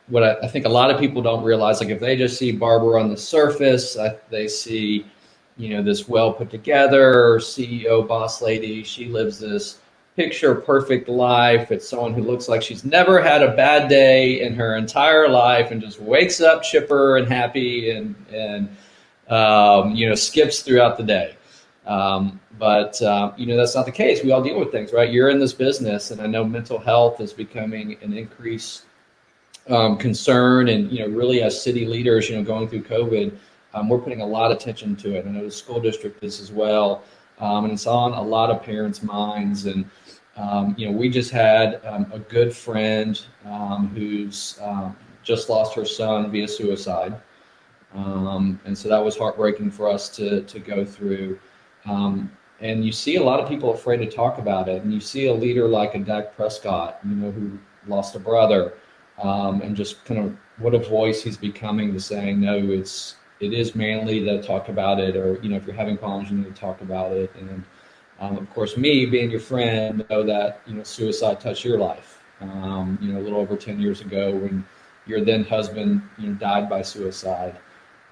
Speaker 1: what I think a lot of people don't realize, like if they just see Barbara on the surface, they see, this well put together CEO boss lady. She lives this picture perfect life. It's someone who looks like she's never had a bad day in her entire life and just wakes up chipper and happy and skips throughout the day. But that's not the case. We all deal with things, right? You're in this business, and I know mental health is becoming an increased concern. And, really as city leaders, going through COVID, we're putting a lot of attention to it. I know the school district is as well. And it's on a lot of parents' minds. And, we just had a good friend who's just lost her son via suicide. And so that was heartbreaking for us to go through. And you see a lot of people afraid to talk about it. And you see a leader like a Dak Prescott, who lost a brother, and just kind of what a voice he's becoming to saying, no, it is manly to talk about it. Or, if you're having problems, you need to talk about it. And of course, me being your friend, know that, suicide touched your life, a little over 10 years ago when your then husband, died by suicide.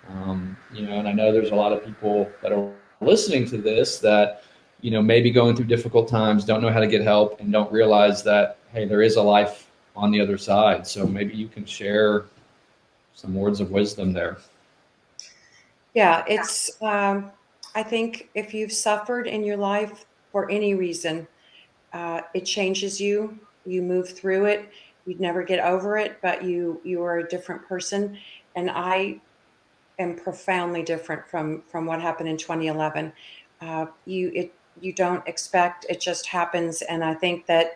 Speaker 1: And I know there's a lot of people that are listening to this that, maybe going through difficult times, don't know how to get help, and don't realize that, hey, there is a life on the other side. So maybe you can share some words of wisdom there.
Speaker 3: Yeah, it's, I think if you've suffered in your life for any reason, it changes you. You move through it. You'd never get over it, but you are a different person. And I am profoundly different from what happened in 2011. You don't expect, it just happens. And I think that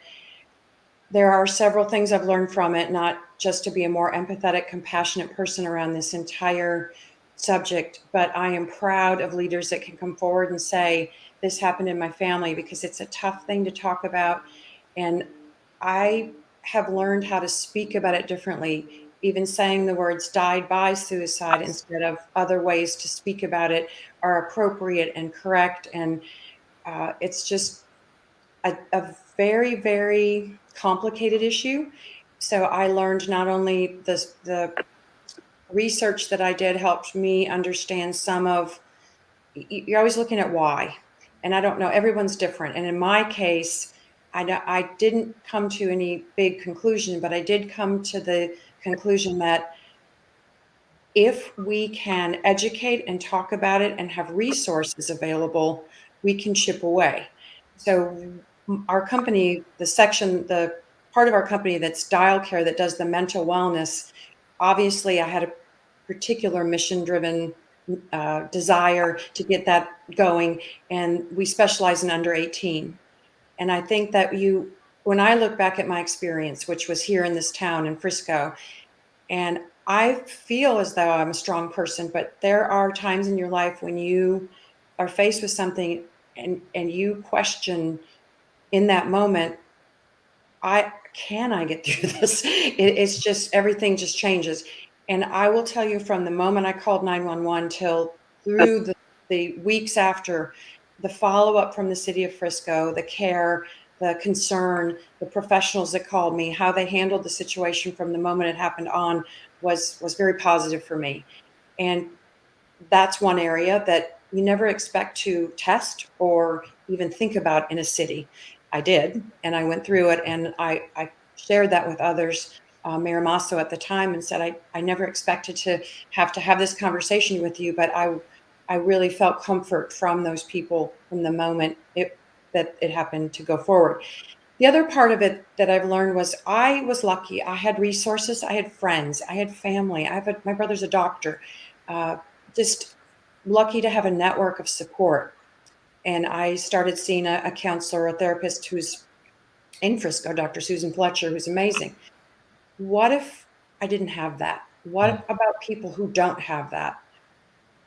Speaker 3: there are several things I've learned from it, not just to be a more empathetic, compassionate person around this entire subject, but I am proud of leaders that can come forward and say, this happened in my family, because it's a tough thing to talk about. And I have learned how to speak about it differently. Even saying the words died by suicide instead of other ways to speak about it are appropriate and correct. And it's just a very, very complicated issue. So I learned not only the research that I did helped me understand some of, you're always looking at why. And I don't know, everyone's different. And in my case, I didn't come to any big conclusion, but I did come to the conclusion that if we can educate and talk about it and have resources available, we can chip away. So our company, the part of our company that's Dial Care that does the mental wellness, obviously I had a particular mission-driven desire to get that going, and we specialize in under 18. And I think that when I look back at my experience, which was here in this town in Frisco, and I feel as though I'm a strong person, but there are times in your life when you are faced with something and you question in that moment, can I get through this? It's just everything just changes. And I will tell you, from the moment I called 911 till through the weeks after, the follow-up from the city of Frisco, the care, the concern, the professionals that called me, how they handled the situation from the moment it happened on was very positive for me. And that's one area that you never expect to test or even think about in a city. I did, and I went through it, and I shared that with others. Mayor Masso at the time, and said, I never expected to have this conversation with you, but I really felt comfort from those people from the moment that it happened to go forward. The other part of it that I've learned was I was lucky. I had resources, I had friends, I had family. My brother's a doctor. Uh, just lucky to have a network of support. And I started seeing a counselor, a therapist who's in Frisco, Dr. Susan Fletcher, who's amazing. What if I didn't have that? What about people who don't have that?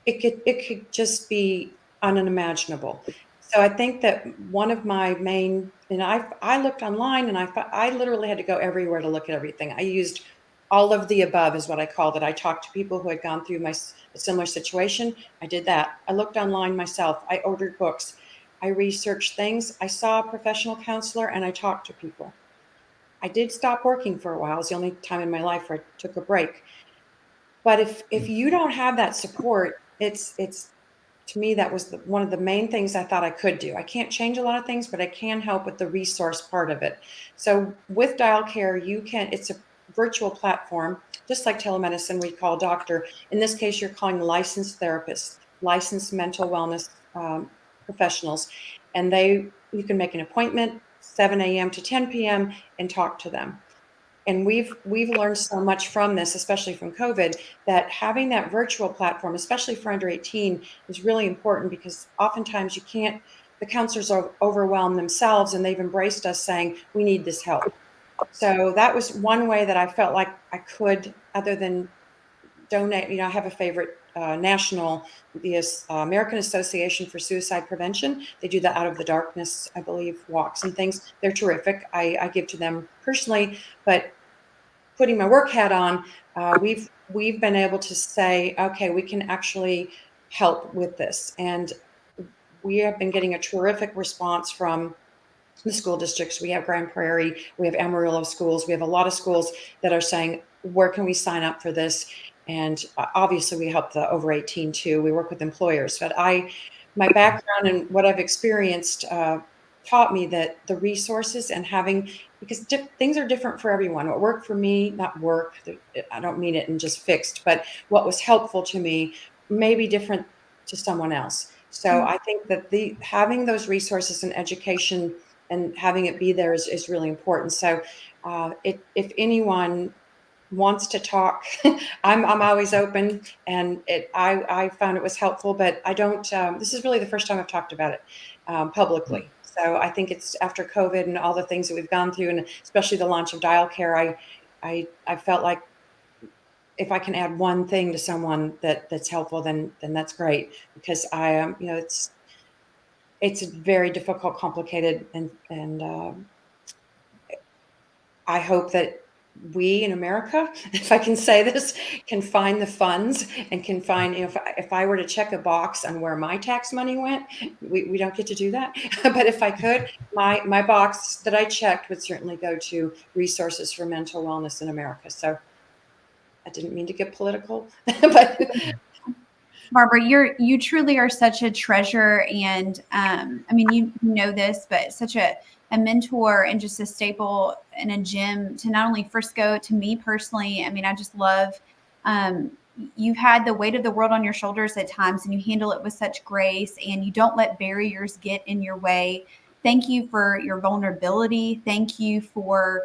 Speaker 3: It could just be unimaginable. So I think that one of my main, and I looked online, and I literally had to go everywhere to look at everything. I used all of the above is what I called it. I talked to people who had gone through a similar situation. I did that. I looked online myself. I ordered books. I researched things. I saw a professional counselor, and I talked to people. I did stop working for a while. It was the only time in my life where I took a break. But if you don't have that support, it's to me, that was one of the main things I thought I could do. I can't change a lot of things, but I can help with the resource part of it. So with Dial Care, it's a virtual platform, just like telemedicine, we call doctor. In this case, you're calling licensed therapists, licensed mental wellness professionals. And you can make an appointment 7 a.m. to 10 p.m. and talk to them. And we've learned so much from this, especially from COVID, that having that virtual platform, especially for under 18, is really important, because oftentimes the counselors are overwhelmed themselves, and they've embraced us saying, we need this help. So that was one way that I felt like I could, other than donate. I have a favorite national, the American Association for Suicide Prevention. They do the Out of the Darkness, I believe, walks and things. They're terrific. I give to them personally, but putting my work hat on, we've been able to say, okay, we can actually help with this. And we have been getting a terrific response from the school districts. We have Grand Prairie, we have Amarillo schools. We have a lot of schools that are saying, where can we sign up for this? And obviously we help the over 18 too. We work with employers, but my background and what I've experienced taught me that the resources and because things are different for everyone. What worked for me, not work, I don't mean it and just fixed, but what was helpful to me may be different to someone else. So I think that having those resources and education and having it be there is really important. So if anyone wants to talk, I'm always open, and I found it was helpful, but I don't, this is really the first time I've talked about it publicly. So I think it's after COVID and all the things that we've gone through, and especially the launch of Dial Care, I felt like if I can add one thing to someone that's helpful, then that's great, because I am, it's very difficult, complicated, and I hope that we in America, if I can say this, can find the funds and can find, if I were to check a box on where my tax money went, we don't get to do that. But if I could, my box that I checked would certainly go to resources for mental wellness in America. So I didn't mean to get political, but
Speaker 2: Barbara, you truly are such a treasure, and I mean, you know this, but such a mentor and just a staple and a gem to not only Frisco, to me personally. I mean, I just love, you've had the weight of the world on your shoulders at times, and you handle it with such grace, and you don't let barriers get in your way. Thank you for your vulnerability. Thank you for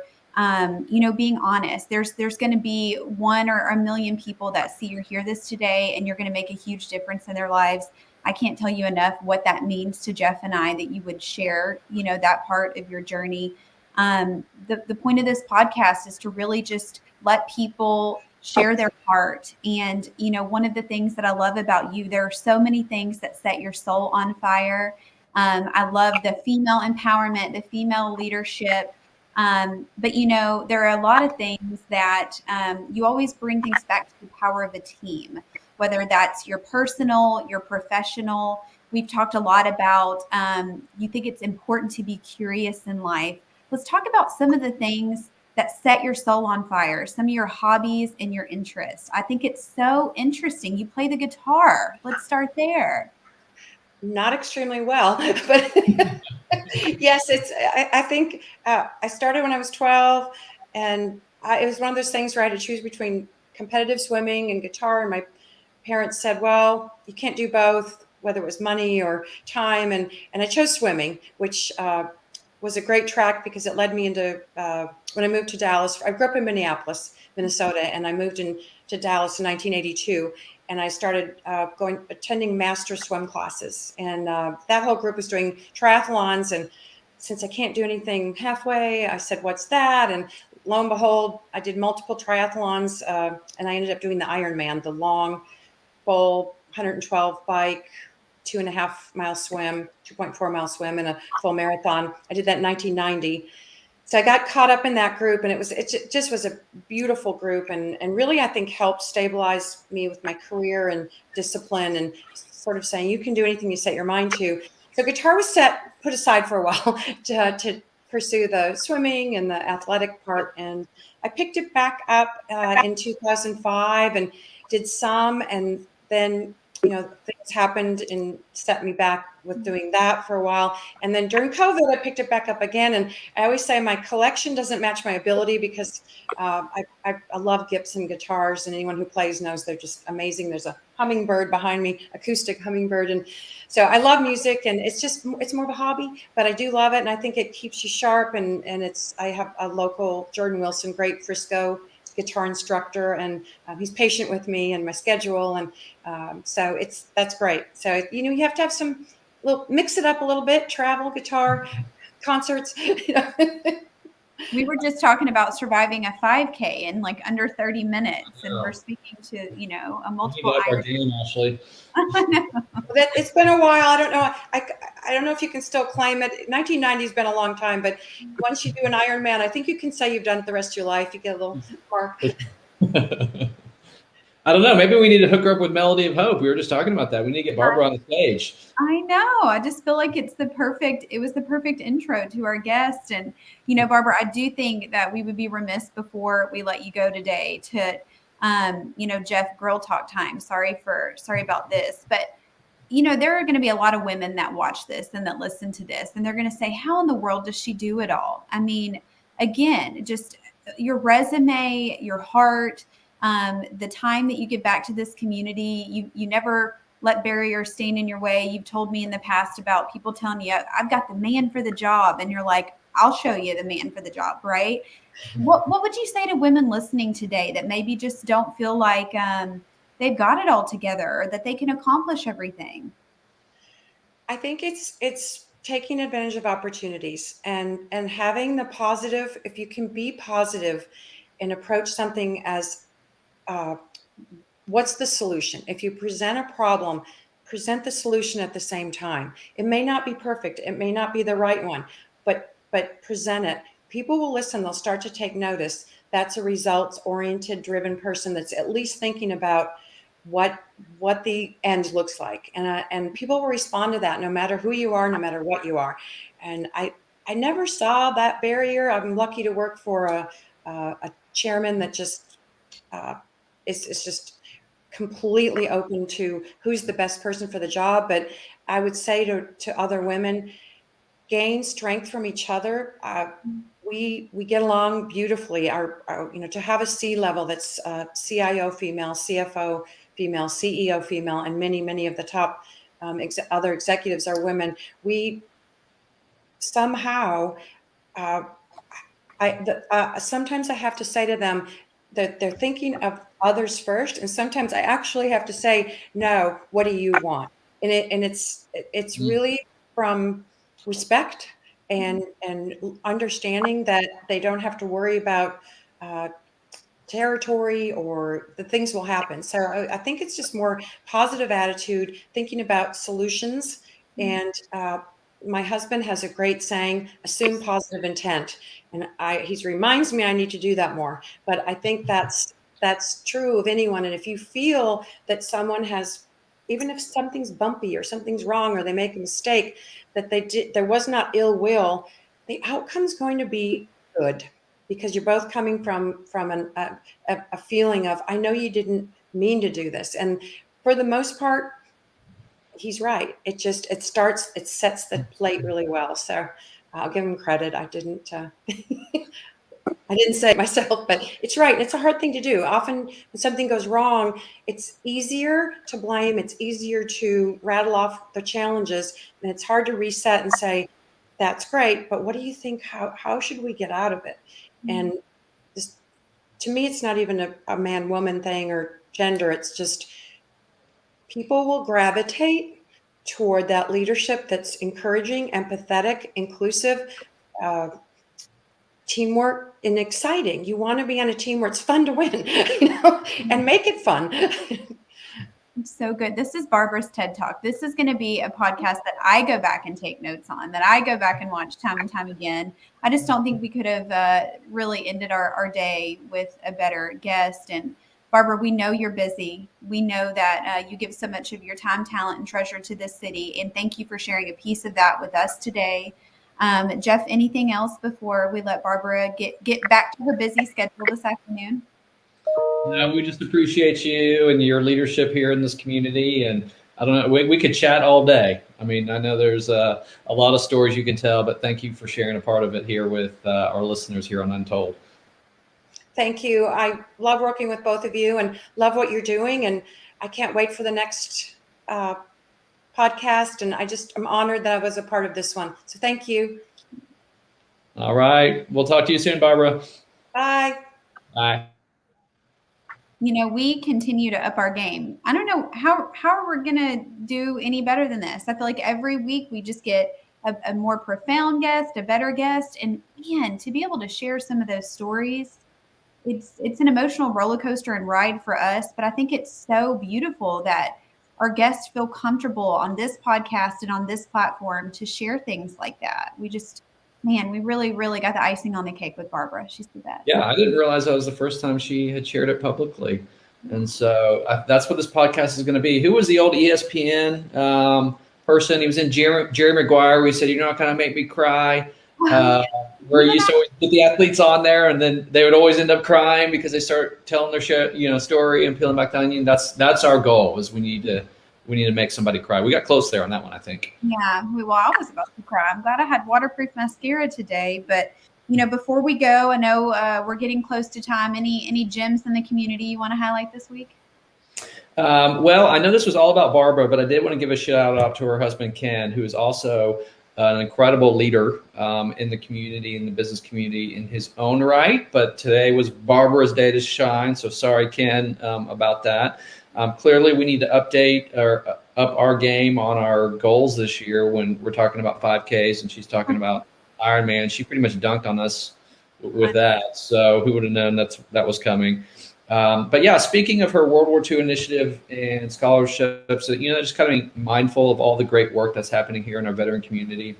Speaker 2: being honest. There's going to be one or a million people that see or hear this today, and you're going to make a huge difference in their lives. I can't tell you enough what that means to Jeff and I, that you would share, that part of your journey. The point of this podcast is to really just let people share their heart. And, you know, one of the things that I love about you, there are so many things that set your soul on fire. I love the female empowerment, the female leadership. But, you know, there are a lot of things that you always bring things back to the power of a team, whether that's your personal, your professional. We've talked a lot about you think it's important to be curious in life. Let's talk about some of the things that set your soul on fire, some of your hobbies and your interests. I think it's so interesting. You play the guitar. Let's start there.
Speaker 3: Not extremely well, but yes, I think I started when I was 12, and it was one of those things where I had to choose between competitive swimming and guitar. And my parents said, well, you can't do both, whether it was money or time. And I chose swimming, which was a great track because it led me into, when I moved to Dallas. I grew up in Minneapolis, Minnesota, and I moved to Dallas in 1982. And I started attending master swim classes. And that whole group was doing triathlons. And since I can't do anything halfway, I said, what's that? And lo and behold, I did multiple triathlons. And I ended up doing the Ironman, the long, full 112 bike, 2.5 mile swim, 2.4 mile swim, and a full marathon. I did that in 1990. So I got caught up in that group, and it just was a beautiful group, and really I think helped stabilize me with my career and discipline, and sort of saying you can do anything you set your mind to. So guitar was put aside for a while to pursue the swimming and the athletic part, and I picked it back up in 2005 and did some, and then things happened and set me back with doing that for a while. And then during COVID, I picked it back up again. And I always say my collection doesn't match my ability because I love Gibson guitars, and anyone who plays knows they're just amazing. There's a hummingbird behind me, acoustic hummingbird. And so I love music, and it's more of a hobby, but I do love it. And I think it keeps you sharp. And I have a local Jordan Wilson, great Frisco guitar instructor, and he's patient with me and my schedule, and so that's great. So you have to have some mix it up a little bit, travel, guitar, concerts.
Speaker 2: We were just talking about surviving a 5K in like under 30 minutes, and we're speaking to a multiple.
Speaker 1: Ashley.
Speaker 3: It's been a while. I don't know. I don't know if you can still claim it. 1990 has been a long time, but once you do an Ironman, I think you can say you've done it the rest of your life. You get a little mark.
Speaker 1: I don't know. Maybe we need to hook her up with Melody of Hope. We were just talking about that. We need to get Barbara on the stage.
Speaker 2: I know. I just feel like it was the perfect intro to our guest. And, Barbara, I do think that we would be remiss before we let you go today to, Jeff Grill Talk time. Sorry about this, but there are going to be a lot of women that watch this and that listen to this, and they're going to say, how in the world does she do it all? I mean, again, just your resume, your heart, the time that you give back to this community. You never let barriers stand in your way. You've told me in the past about people telling you, I've got the man for the job. And you're like, I'll show you the man for the job, right? What would you say to women listening today that maybe just don't feel like they've got it all together, or that they can accomplish everything?
Speaker 3: I think it's taking advantage of opportunities and having the positive. If you can be positive and approach something as what's the solution? If you present a problem, present the solution at the same time. It may not be perfect. It may not be the right one, but present it. People will listen. They'll start to take notice. That's a results-oriented, driven person that's at least thinking about what the end looks like, and people will respond to that, no matter who you are, no matter what you are. And I never saw that barrier. I'm lucky to work for a chairman that just is just completely open to who's the best person for the job. But I would say to other women, gain strength from each other. We get along beautifully. Our to have a C level that's CIO female, CFO female, CEO female, and many of the top other executives are women. We somehow sometimes I have to say to them that they're thinking of others first, and sometimes I actually have to say, no, what do you want? And it's really from respect and understanding that they don't have to worry about territory, or the things will happen. So I think it's just more positive attitude, thinking about solutions. And my husband has a great saying, assume positive intent. And he reminds me I need to do that more. But I think that's true of anyone. And if you feel that someone has, even if something's bumpy or something's wrong or they make a mistake, that there was not ill will, the outcome's going to be good, because you're both coming from a feeling of, I know you didn't mean to do this. And for the most part, he's right. It sets the plate really well. So I'll give him credit. I didn't say it myself, but it's right. It's a hard thing to do. Often when something goes wrong, it's easier to blame. It's easier to rattle off the challenges, and it's hard to reset and say, that's great, but what do you think? How should we get out of it? And this, to me, it's not even a man-woman thing or gender. It's just people will gravitate toward that leadership that's encouraging, empathetic, inclusive, teamwork, and exciting. You want to be on a team where it's fun to win, and make it fun.
Speaker 2: So good. This is Barbara's TED Talk. This is going to be a podcast that I go back and take notes on, that I go back and watch time and time again. I just don't think we could have really ended our day with a better guest. And Barbara, we know you're busy. We know that you give so much of your time, talent, and treasure to this city. And thank you for sharing a piece of that with us today. Jeff, anything else before we let Barbara get back to her busy schedule this afternoon?
Speaker 1: No, we just appreciate you and your leadership here in this community. And I don't know, we could chat all day. I mean, I know there's a lot of stories you can tell, but thank you for sharing a part of it here with our listeners here on Untold.
Speaker 3: Thank you. I love working with both of you and love what you're doing. And I can't wait for the next podcast. And I'm honored that I was a part of this one. So thank you.
Speaker 1: All right. We'll talk to you soon, Barbara.
Speaker 3: Bye.
Speaker 1: Bye.
Speaker 2: We continue to up our game. I don't know how we're going to do any better than this. I feel like every week we just get a more profound guest, a better guest. And man, to be able to share some of those stories, it's an emotional roller coaster and ride for us. But I think it's so beautiful that our guests feel comfortable on this podcast and on this platform to share things like that. We really, really got the icing on the cake with Barbara. She's the best.
Speaker 1: Yeah, I didn't realize that was the first time she had shared it publicly. And so that's what this podcast is going to be. Who was the old ESPN person? He was in Jerry Maguire. We said, you're not going to make me cry. Where you used to always get the athletes on there, and then they would always end up crying because they start telling their story and peeling back the onion. That's our goal, is we need to make somebody cry. We got close there on that one, I think.
Speaker 2: Yeah, well, I was about to cry. I'm glad I had waterproof mascara today. But, before we go, I know we're getting close to time. Any gems in the community you want to highlight this week?
Speaker 1: Well, I know this was all about Barbara, but I did want to give a shout out to her husband, Ken, who is also an incredible leader in the community, in the business community in his own right. But today was Barbara's day to shine. So sorry, Ken, about that. Clearly, we need to update or up our game on our goals this year when we're talking about 5Ks and she's talking about Ironman. She pretty much dunked on us with that. So who would have known that was coming? But yeah, speaking of her World War II initiative and scholarships, just kind of being mindful of all the great work that's happening here in our veteran community.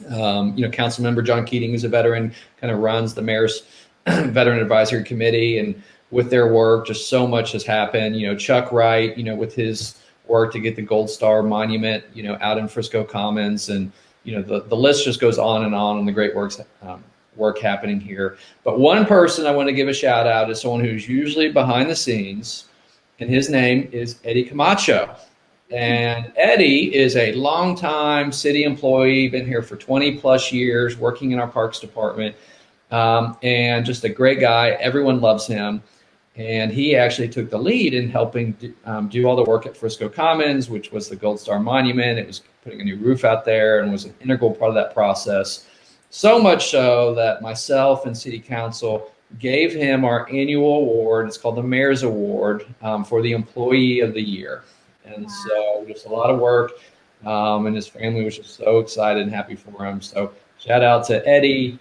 Speaker 1: Council member John Keating, who's a veteran, kind of runs the mayor's veteran advisory committee, and with their work, just so much has happened. Chuck Wright, with his work to get the Gold Star Monument, out in Frisco Commons, and the list just goes on the great work happening here. But one person I want to give a shout out is someone who's usually behind the scenes, and his name is Eddie Camacho. And Eddie is a longtime city employee, been here for 20 plus years, working in our parks department, and just a great guy. Everyone loves him. And he actually took the lead in helping do all the work at Frisco Commons, which was the Gold Star Monument. It was putting a new roof out there and was an integral part of that process. So much so that myself and City Council gave him our annual award. It's called the Mayor's Award for the Employee of the Year. And so just a lot of work. and his family was just so excited and happy for him. So shout out to Eddie,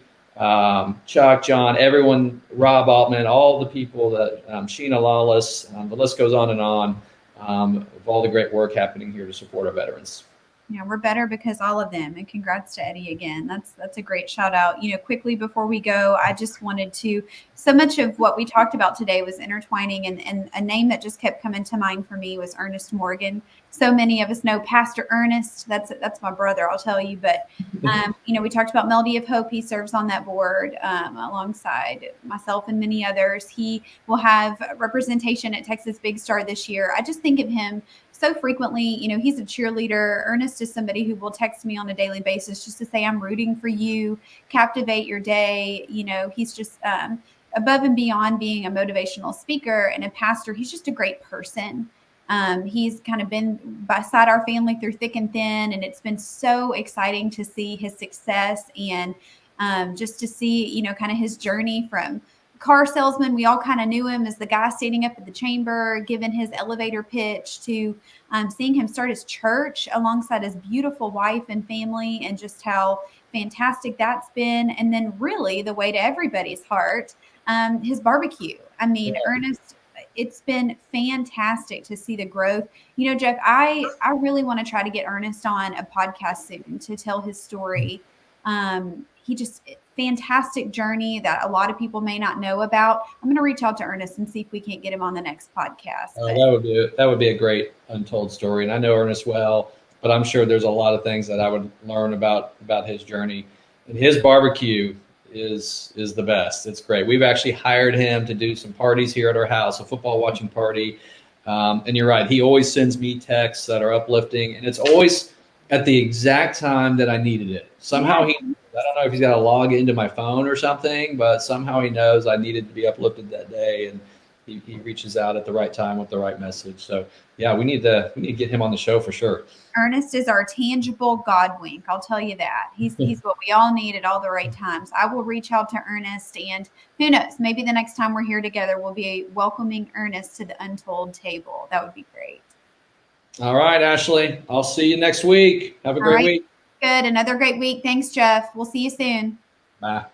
Speaker 1: Chuck, John, everyone, Rob Altman, all the people that Sheena Lawless, the list goes on and on, of all the great work happening here to support our veterans.
Speaker 2: Yeah, we're better because all of them. And congrats to Eddie again. That's a great shout out. Quickly before we go, I just wanted to, so much of what we talked about today was intertwining, and a name that just kept coming to mind for me was Ernest Morgan. So many of us know Pastor Ernest. That's my brother, I'll tell you. But we talked about Melody of Hope. He serves on that board alongside myself and many others. He will have representation at Texas Big Star this year. I just think of him so frequently. He's a cheerleader. Ernest is somebody who will text me on a daily basis just to say, I'm rooting for you, captivate your day. He's just above and beyond being a motivational speaker and a pastor. He's just a great person. He's kind of been beside our family through thick and thin, and it's been so exciting to see his success and just to see, kind of his journey from car salesman. We all kind of knew him as the guy standing up at the chamber, giving his elevator pitch, to seeing him start his church alongside his beautiful wife and family, and just how fantastic that's been. And then really the way to everybody's heart, his barbecue. I mean, yeah. Ernest, it's been fantastic to see the growth. Jeff, I really want to try to get Ernest on a podcast soon to tell his story. He just fantastic journey that a lot of people may not know about. I'm going to reach out to Ernest and see if we can't get him on the next podcast.
Speaker 1: That would be a great untold story. And I know Ernest well, but I'm sure there's a lot of things that I would learn about his journey. And his barbecue is the best. It's great. We've actually hired him to do some parties here at our house, a football watching party. And you're right. He always sends me texts that are uplifting, and it's always at the exact time that I needed it. Somehow I don't know if he's got to log into my phone or something, but somehow he knows I needed to be uplifted that day, and he reaches out at the right time with the right message. So yeah, we need to get him on the show for sure.
Speaker 2: Ernest is our tangible God wink. I'll tell you that. He's what we all need at all the right times. I will reach out to Ernest, and who knows, maybe the next time we're here together, we'll be welcoming Ernest to the Untold table. That would be great.
Speaker 1: All right, Ashley. I'll see you next week. Have a great week.
Speaker 2: Good. Another great week. Thanks, Jeff. We'll see you soon.
Speaker 1: Bye.